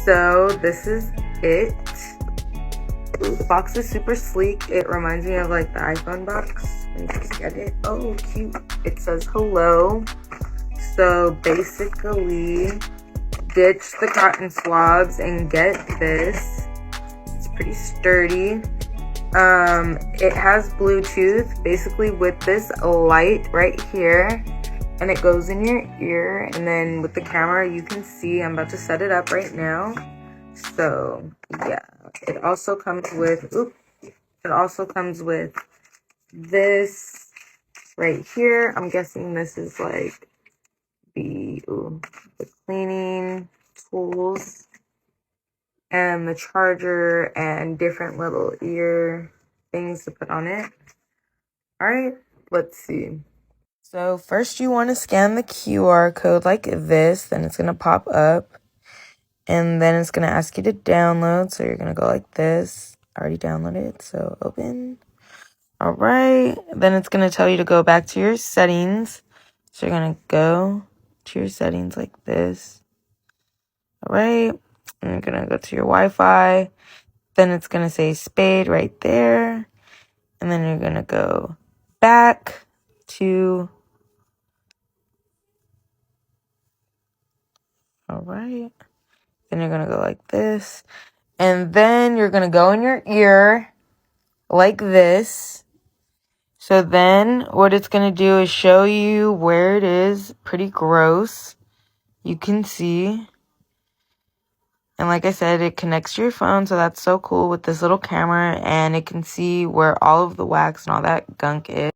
So this is it. Ooh, the box is super sleek. It reminds me of like the iPhone box. Let me just get it. Oh, cute. It says hello. So basically, ditch the cotton swabs and get this. It's pretty sturdy. It has Bluetooth basically with this light right here, and it goes in your ear, and then with the camera you can see. I'm about to set it up right now. So yeah, it also comes with this right here. I'm guessing this is like the cleaning tools and the charger and different little ear things to put on it. All right, let's see. So first you want to scan the QR code like this, then it's going to pop up, and then it's going to ask you to download. So you're going to go like this. I already downloaded it, so open. All right, then it's going to tell you to go back to your settings. So you're going to go to your settings like this. All right, and you're going to go to your Wi-Fi. Then it's going to say Spade right there. And then you're going to go back to... All right. Then you're going to go like this. And then you're going to go in your ear like this. So then what it's going to do is show you where it is. Pretty gross. You can see. And like I said, it connects to your phone. So that's so cool with this little camera. And it can see where all of the wax and all that gunk is.